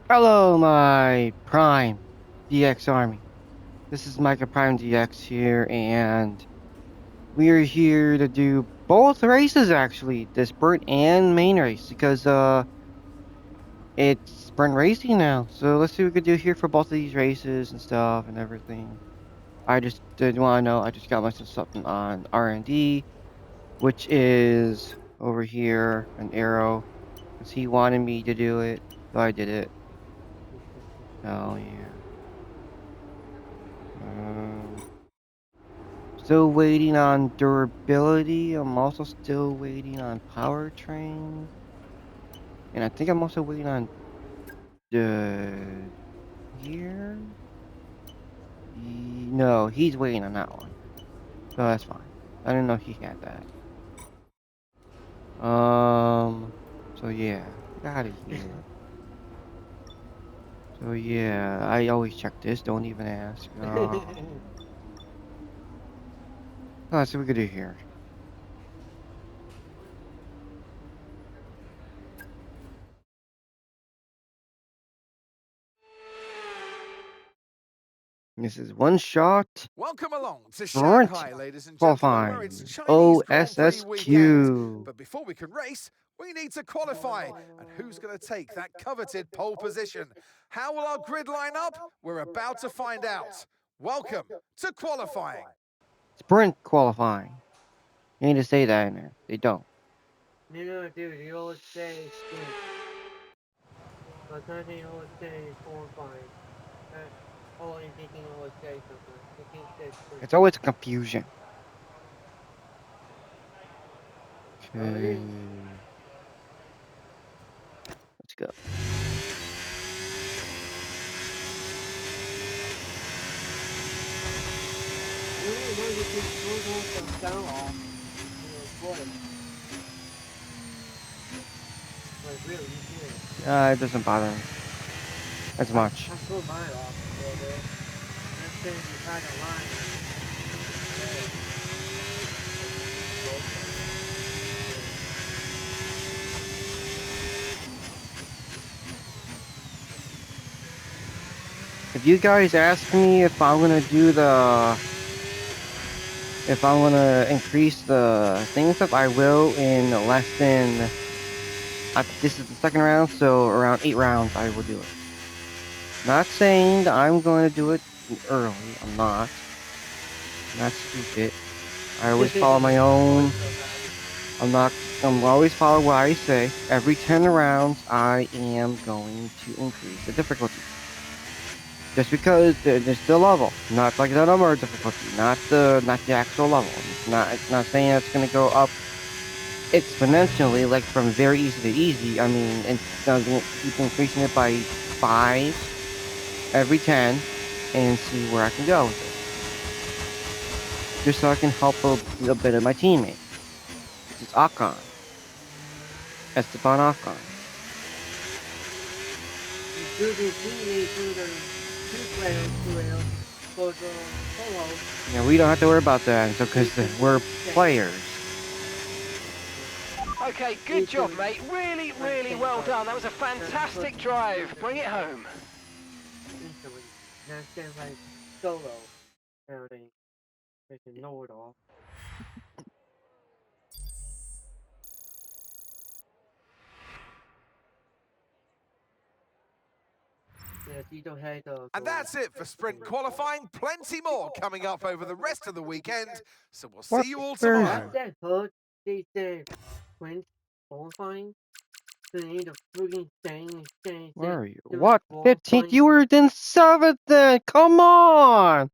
Hello, my Prime DX army. This is Micah Prime DX here, and we are here to do both races actually, the sprint and main race, because it's sprint racing now. So let's see what we can do here for both of these races and stuff and everything. I just did want to know I just got myself something on R&D, which is over here an arrow, because he wanted me to do it, so I did it. Oh yeah. Um, Still waiting on durability. I'm also still waiting on powertrain. And I think I'm also waiting on the gear. No, he's waiting on that one. So that's fine. I didn't know he had that. Um, so yeah, get out of here. So yeah, I always check this. Don't even ask. Let's see what we can do here. This is one shot Welcome along to sprint Shanghai, ladies and gentlemen, where it's qualifying. Chinese Grand Prix weekend. OSSQ. But before we can race, we need to qualify. And who's going to take that coveted pole position? How will our grid line up? We're about to find out. Welcome to qualifying. Sprint qualifying. You need to say that in there. They don't. No, dude, you always say sprint. But nothing always say qualifying. Only thinking always say something. You can't say sprint. It's always confusion. Oh, it is. Okay. Let's go. You really know you can turn off the sound off in your voice. Like, really, you can. It doesn't bother me as much. I put mine off a little bit. Next time you try to line. If you guys ask me if I'm gonna do if I'm gonna increase the thing stuff, I will in less than. This is the second round, so around 8 rounds, I will do it. Not saying that I'm going to do it early. I'm not. I'm not stupid. I always follow my own. I'm always follow what I say. Every 10 rounds, I am going to increase the difficulty. Just because there's the level, not like the number of difficulty, not the actual level. It's not saying it's gonna go up exponentially, like from very easy to easy. I mean, it's gonna keep increasing it by 5 every 10, and see where I can go with it. Just so I can help a bit of my teammate. This is Akon. Esteban Akon. You do the teammate to the two-player duel for the polo. Yeah, we don't have to worry about that, because we're players. Okay, good job, mate. Really, really well done. That was a fantastic drive. Bring it home. Instantly. Not stand like solo. Everything. They can know it all. Yes, you don't have to. And that's it for sprint qualifying. Plenty more coming up over the rest of the weekend. So we'll What see you all version? tomorrow. Not that hurt. They said Prince qualifying. So they need a freaking thing. Where are you? What? 15th? You were in 7th then! Come on!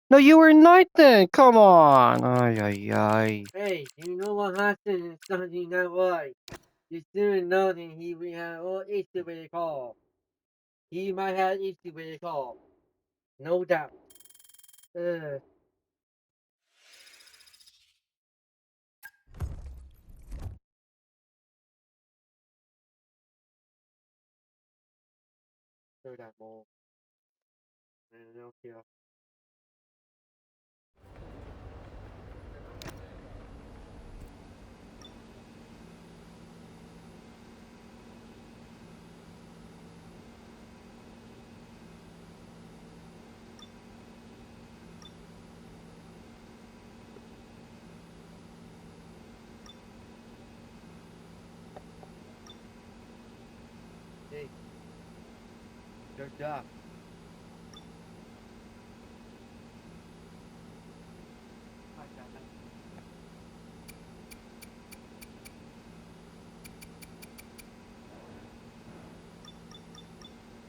No, you were 9th then! Come on! Ay, ay, ay. Hey, you know what happened? It's something not right. You still know that he will have all issue with the call. He might have issue with the call. No doubt. Uh, so that more. I don't care. Hey, good job. I got that.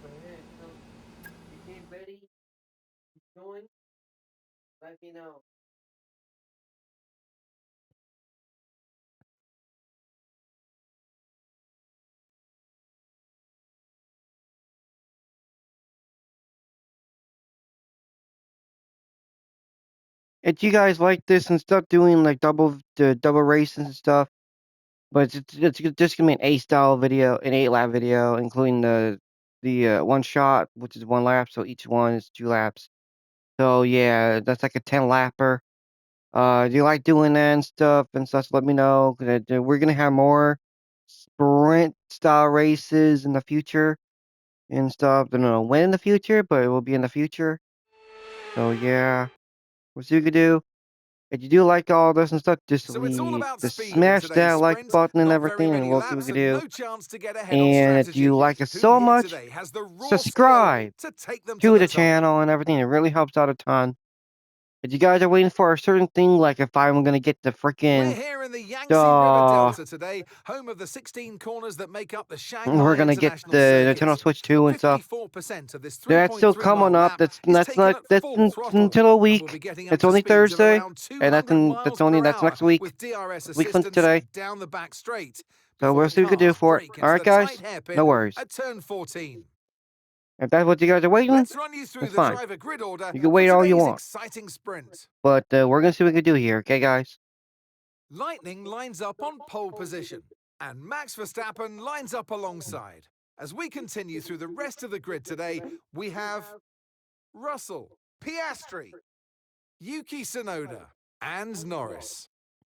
Alright, so you getting ready? You going? Let me know. If you guys like this and stuff, doing like double races and stuff, but it's just gonna be an A style video, an 8 lap video, including the one shot, which is 1 lap, so each one is 2 laps. So yeah, that's like a 10 lapper. Do you like doing that and stuff and such? Let me know. We're gonna have more sprint style races in the future and stuff. I don't know when in the future, but it will be in the future. So yeah, we'll see what we can do. If you do like all this and stuff, So it's all about just speed in smash today's that like sprint. button and Not very everything, and many we'll see what we laps can and do. no chance to get ahead on And if you strategy. like us Who so here much, today has the raw skill subscribe to take them to to the the top? channel and everything. It really helps out a ton. If you guys are waiting for a certain thing, like if I'm gonna get the We're freaking here in the Yangtze River uh, Delta today, home of the 16 corners that make up the we're Shanghai gonna get International the Nintendo Circuit. Switch 2 and stuff. 54% of this That's still 3.3 coming mile up. lap is taken at That's full throttle, until a and we'll be week. getting up It's to only speeds of Thursday, around and 200 miles per that's hour next week. with DRS Week from assistance today. down the back straight So before we'll the see what we can do cars for it. brake All into right, the tight guys. No hairpin worries. at turn 14. If that's what you guys are waiting, Let's run you through that's the fine. driver grid order You can for wait all you today's want. exciting sprint. But we're gonna see what we can do here, okay, guys? Lightning lines up on pole position, and Max Verstappen lines up alongside. As we continue through the rest of the grid today, we have Russell, Piastri, Yuki Tsunoda, and Norris.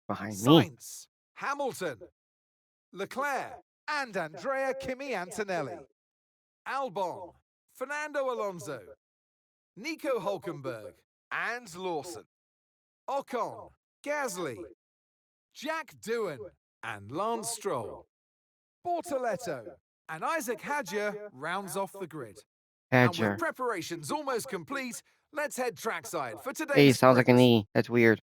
Behind me. Sainz, Hamilton, Leclerc, and Andrea Kimi Antonelli. Albon, Fernando Alonso, Nico Hulkenberg, and Lawson. Ocon, Gasly, Jack Doohan, and Lance Stroll. Bortoletto and Isaac Hadjar rounds off the grid. And with Badger. preparations almost complete, let's head trackside for A today's sounds like an sprint. E. That's weird.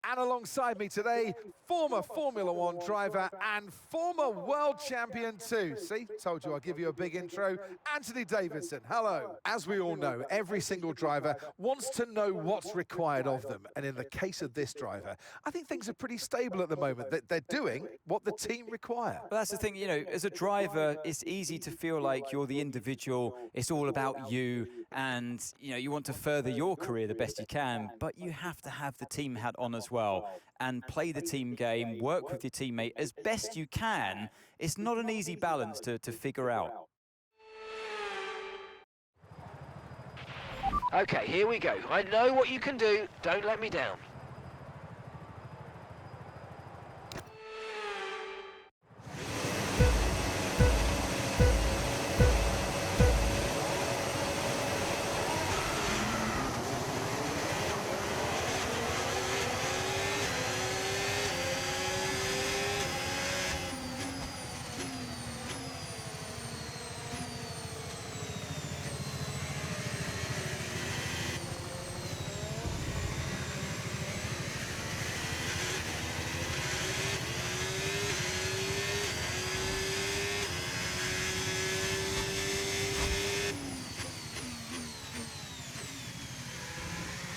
And alongside me today, former Formula One driver and former world champion too. See, told you I'll give you a big intro. Anthony Davidson, hello. As we all know, every single driver wants to know what's required of them. And in the case of this driver, I think things are pretty stable at the moment. They're doing what the team require. But that's the thing, you know, as a driver, it's easy to feel like you're the individual. It's all about you, and you know you want to further your career the best you can. But you have to have the team hat on as well, and play the team game, work with your teammate as best you can. It's not an easy balance to figure out. Okay, here we go. I know what you can do. Don't let me down.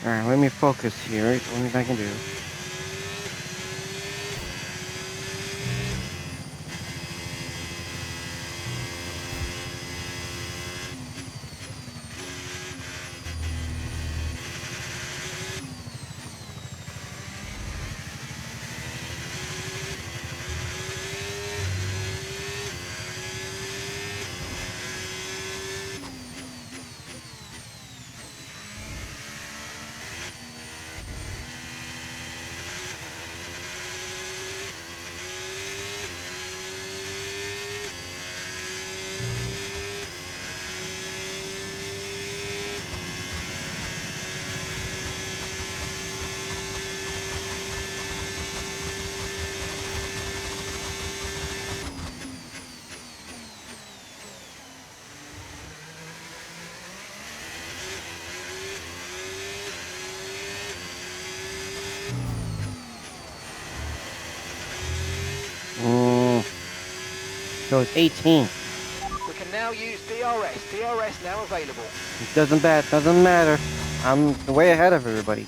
Alright, let me focus here. It's the only thing I can do. So it's 18. We can now use DRS. DRS now available. It doesn't matter. I'm way ahead of everybody.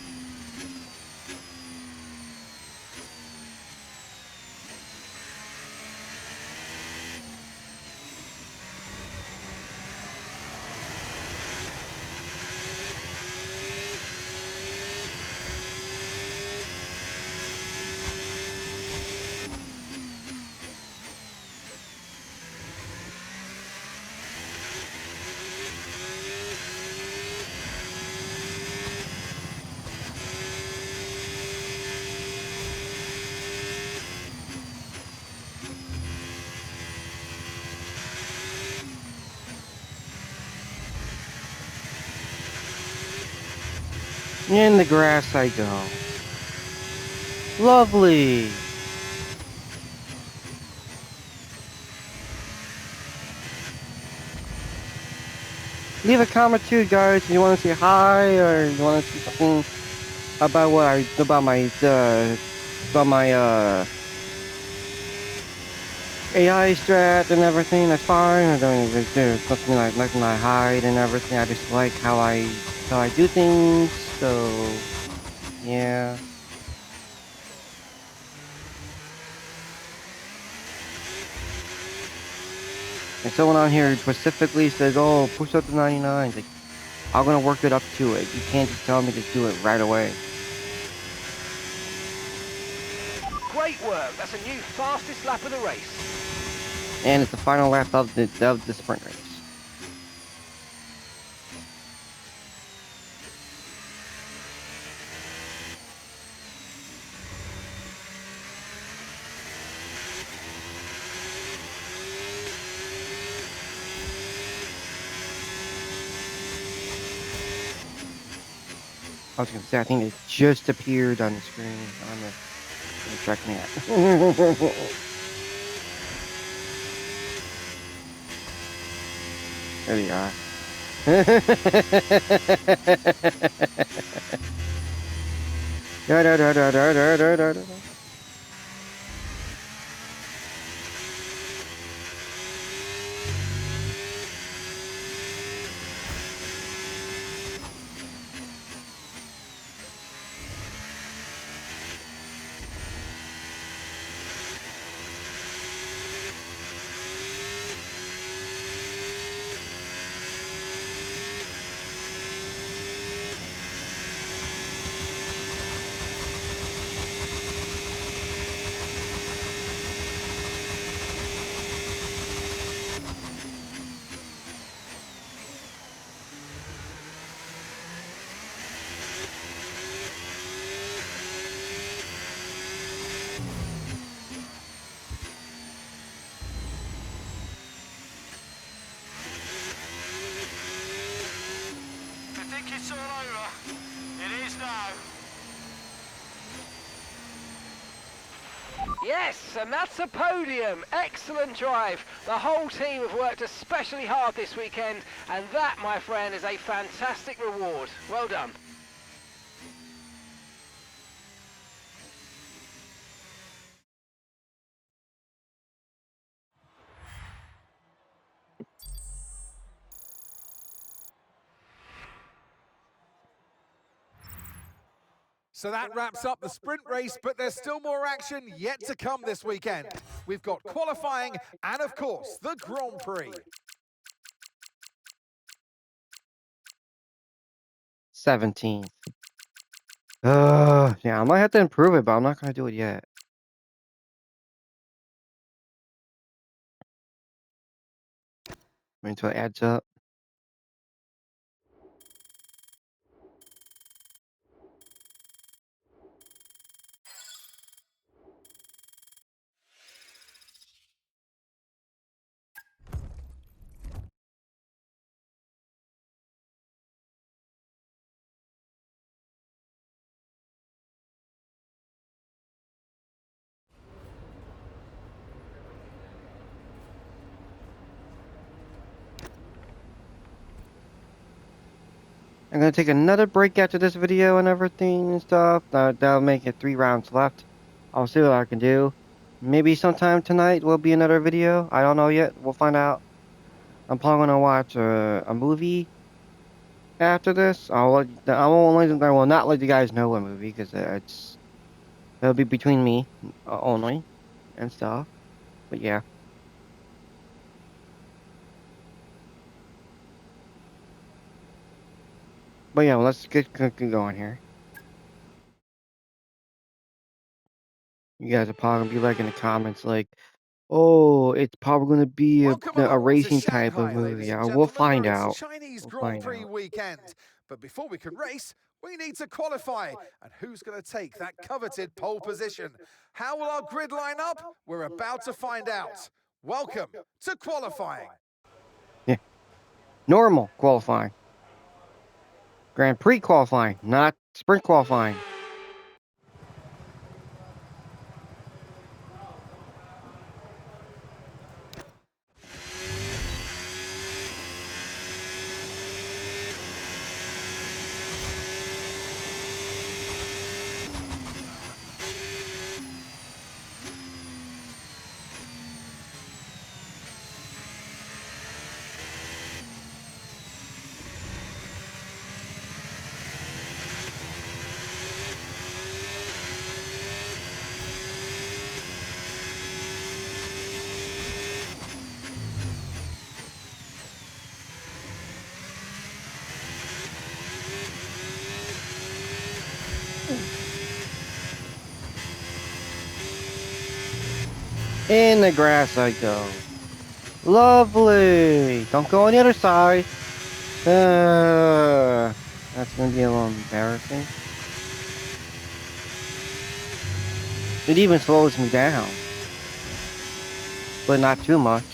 In the grass I go. Lovely. Leave a comment too, guys. If you want to say hi or you want to see something about about my AI strat and everything. That's fine. I don't even do something like my hide and everything. I just like how I do things. So yeah. And someone on here specifically says, "Oh, push up to 99." Like, I'm gonna work it up to it. You can't just tell me to do it right away. Great work. That's a new fastest lap of the race. And it's the final lap of the sprint race. I was gonna say, I think it just appeared on the screen on the track map. There you are. Da, da, da, da, da, da, da, da, da. I think it's all over. It is now. Yes, and that's a podium. Excellent drive. The whole team have worked especially hard this weekend, and that, my friend, is a fantastic reward. Well done. So that wraps up the sprint race, but there's still more action yet to come this weekend. We've got qualifying and, of course, the Grand Prix. 17th. Yeah, I might have to improve it, but I'm not gonna do it yet. Wait until it adds up. I'm gonna take another break after this video and everything and stuff. That'll make it 3 rounds left. I'll see what I can do. maybe sometime tonight will be another video. I don't know yet. We'll find out. I'm probably gonna watch a movie after this. I will not let you guys know what movie because it'll be between me only and stuff. But yeah. But yeah, let's get going here. You guys are probably gonna be like in the comments like, oh, it's probably gonna be Welcome a along to racing type of Shanghai, movie. ladies and Yeah, we'll gentlemen. find It's out. Chinese We'll Grand find Prix out. weekend. But before we can race, we need to qualify. And who's going to take that coveted pole position? How will our grid line up? We're about to find out. Welcome to qualifying. Yeah, normal qualifying, Grand Prix qualifying, not sprint qualifying. In the grass I go. Lovely. Don't go on the other side. That's gonna be a little embarrassing. It even slows me down, but not too much.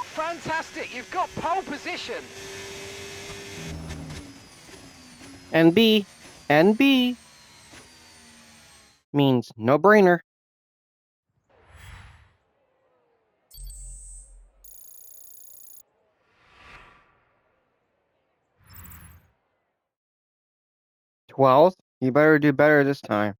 Fantastic, you've got pole position. NB, NB means no brainer. '12th, you better do better this time.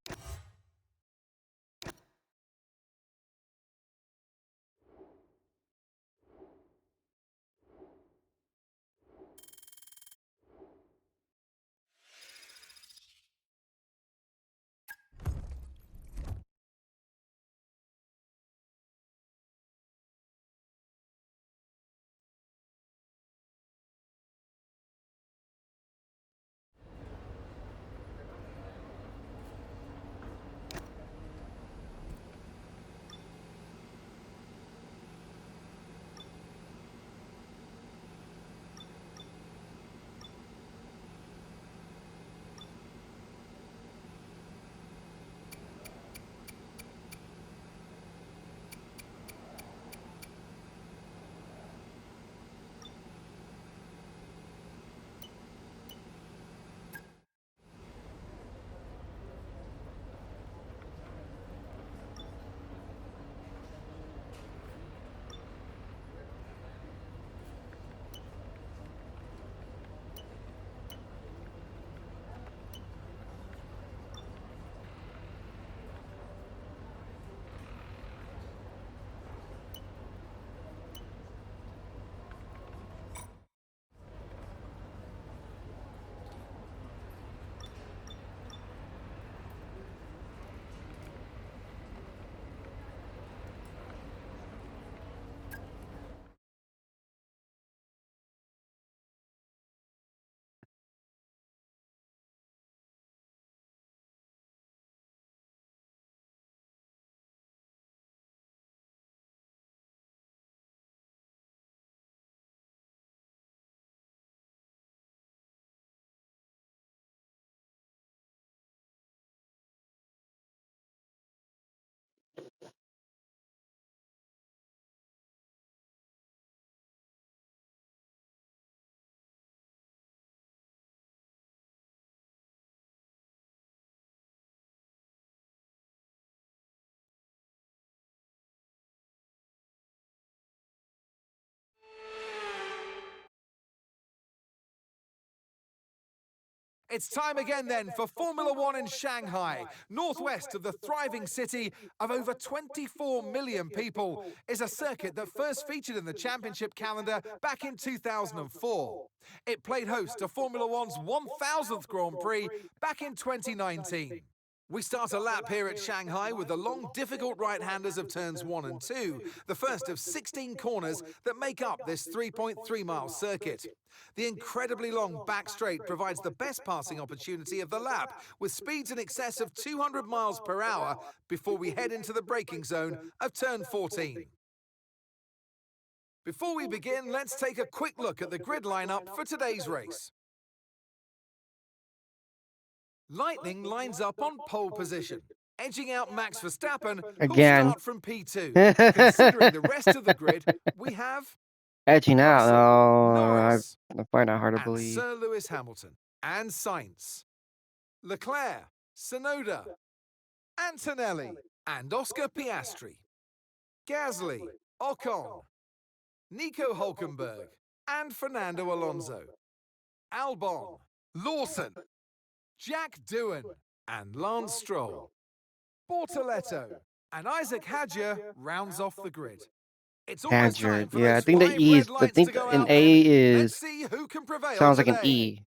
It's time again then for Formula One in Shanghai, northwest of the thriving city of over 24 million people. Is a circuit that first featured in the championship calendar back in 2004. It played host to Formula One's 1000th Grand Prix back in 2019. We start a lap here at Shanghai with the long, difficult right-handers of turns 1 and 2, the first of 16 corners that make up this 3.3-mile circuit. The incredibly long back straight provides the best passing opportunity of the lap, with speeds in excess of 200 miles per hour before we head into the braking zone of turn 14. Before we begin, let's take a quick look at the grid lineup for today's race. Lightning lines up on pole position, edging out Max Verstappen, who'll Again. start from P2. Considering the rest of the grid, we have Edging out. Russell, Oh, Norris, I find that hard to and believe. Sir Lewis Hamilton, and Sainz, Leclerc, Tsunoda, Antonelli, and Oscar Piastri, Gasly, Ocon, Nico Hulkenberg, and Fernando Alonso, Albon, Lawson, Jack Doohan, and Lance Stroll, Bortoletto, and Isaac Hadjar rounds off the grid. It's almost time Hadjar. for Yeah, I those think the 5 E red is. I lights think to go an out A then. Let's is see who can prevail sounds like today. an E.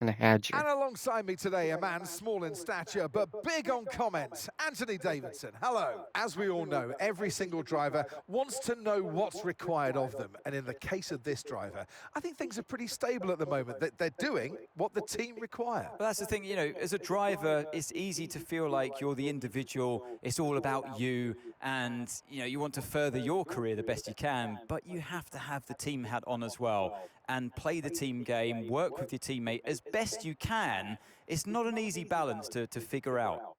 And a Hadjar. And alongside me today, a man small in stature but big on comment, Anthony Davidson. Hello. As we all know, every single driver wants to know what's required of them. And in the case of this driver, I think things are pretty stable at the moment. They're doing what the team require. But that's the thing, you know, as a driver, it's easy to feel like you're the individual. It's all about you, and you want to further your career the best you can. But you have to have the team hat on as well, and play the team game, work with your teammate as best you can. It's not an easy balance to figure out.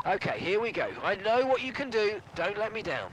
Okay, here we go. I know what you can do. Don't let me down.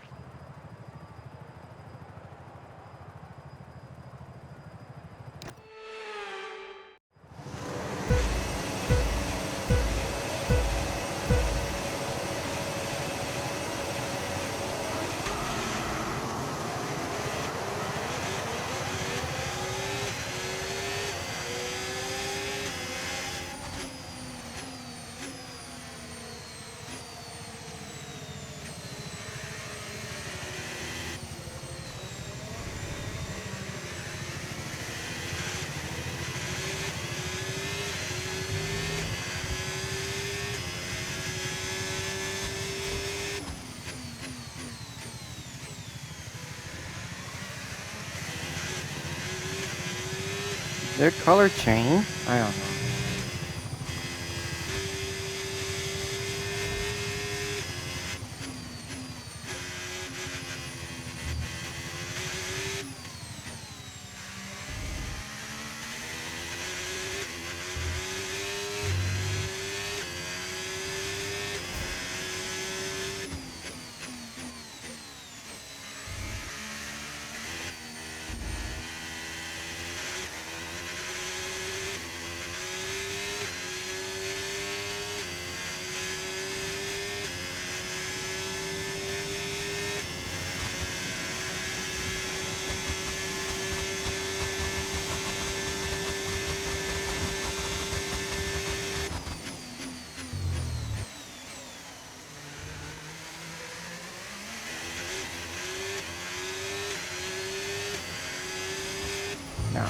Their color change? I don't know. No.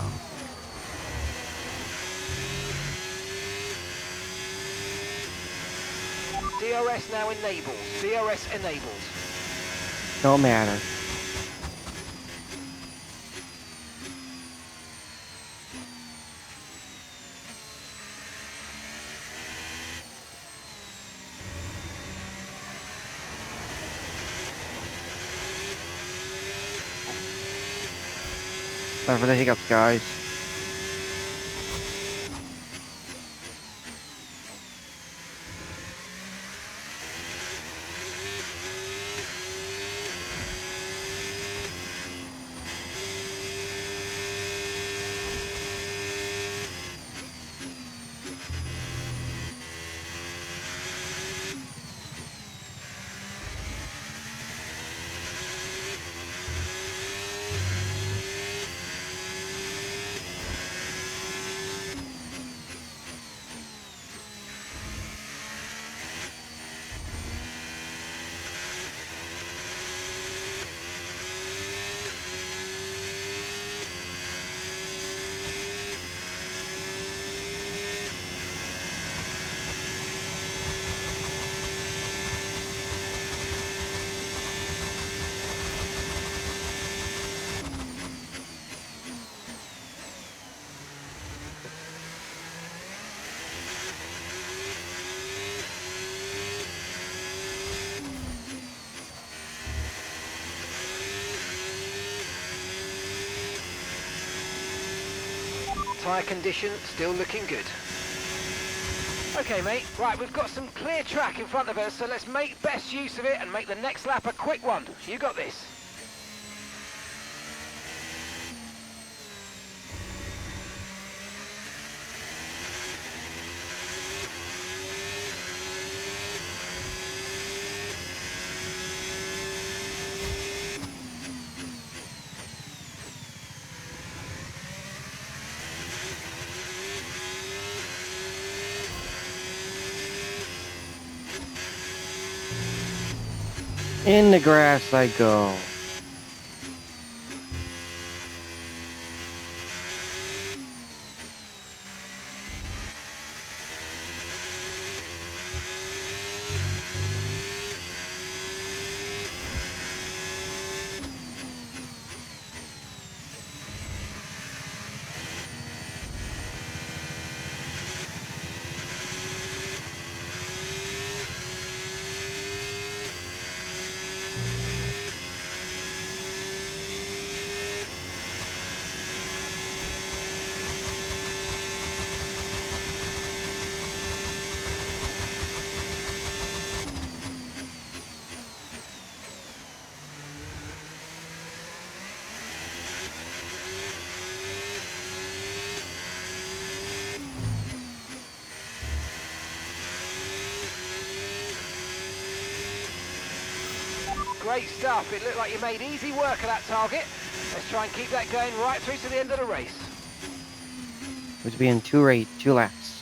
DRS now enabled. DRS enabled. Don't matter. Sorry for the hiccups, guys. Tyre condition still looking good. Okay, mate. Right, we've got some clear track in front of us, so let's make best use of it and make the next lap a quick one. You got this. In the grass I go. Great stuff. It looked like you made easy work of that target. Let's try and keep that going right through to the end of the race. Which will be in two laps.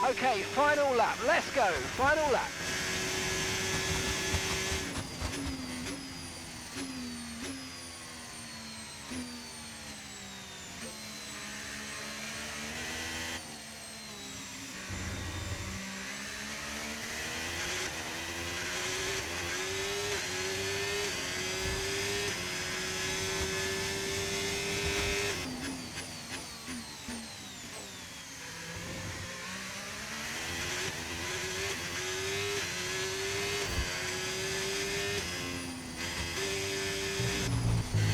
Okay, final lap. Let's go. Final lap.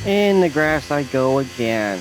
In the grass I go again.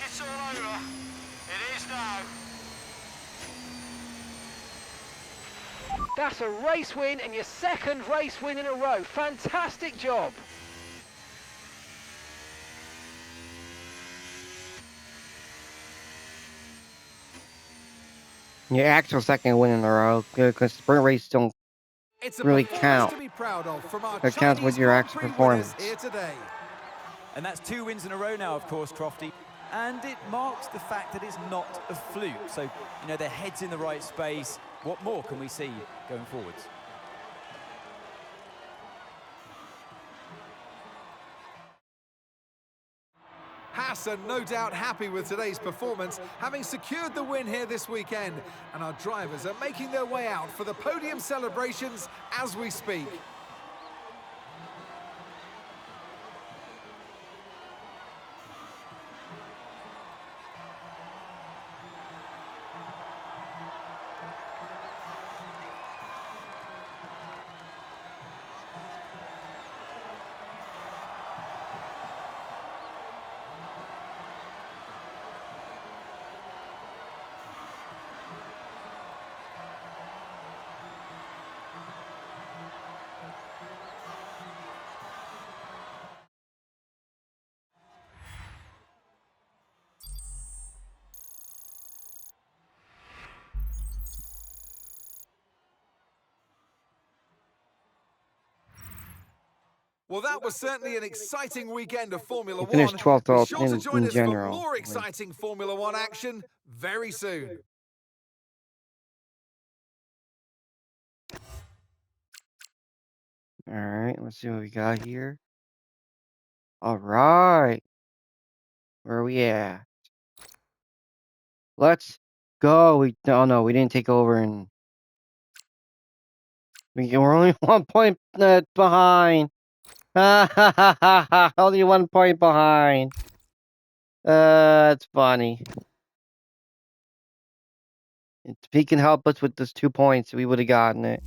It's all over. It is now. That's a race win and your second race win in a row. Fantastic job. Your actual second win in a row, because sprint race don't It's a really performance count. to be proud of from our It counts with Chinese your Grand actual Prix winners performance. here today. And that's 2 wins in a row now, of course, Crofty. And it marks the fact that it's not a fluke. So, you know, their head's in the right space. What more can we see going forwards? Haas are no doubt happy with today's performance, having secured the win here this weekend. And our drivers are making their way out for the podium celebrations as we speak. Well, that was certainly an exciting weekend of Formula He finished One. 12th Be sure to join in us for general. more exciting Formula One action very soon. All right, let's see what we got here. All right, where are we at? Let's go. Oh no, we didn't take over, and we're only 1 point behind. Only 1 point behind. That's funny. If he can help us with this 2 points, we would have gotten it.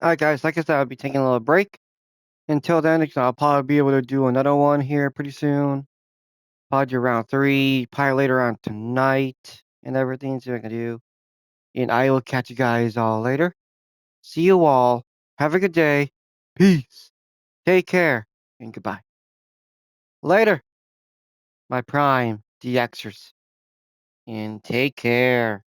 Alright, guys, like I said, I'll be taking a little break. Until then, I'll probably be able to do another one here pretty soon. Probably do round 3, probably later on tonight, and everything, see what I can do. And I will catch you guys all later. See you all. Have a good day. Peace. Take care, and goodbye. Later, my Prime DXers. And take care.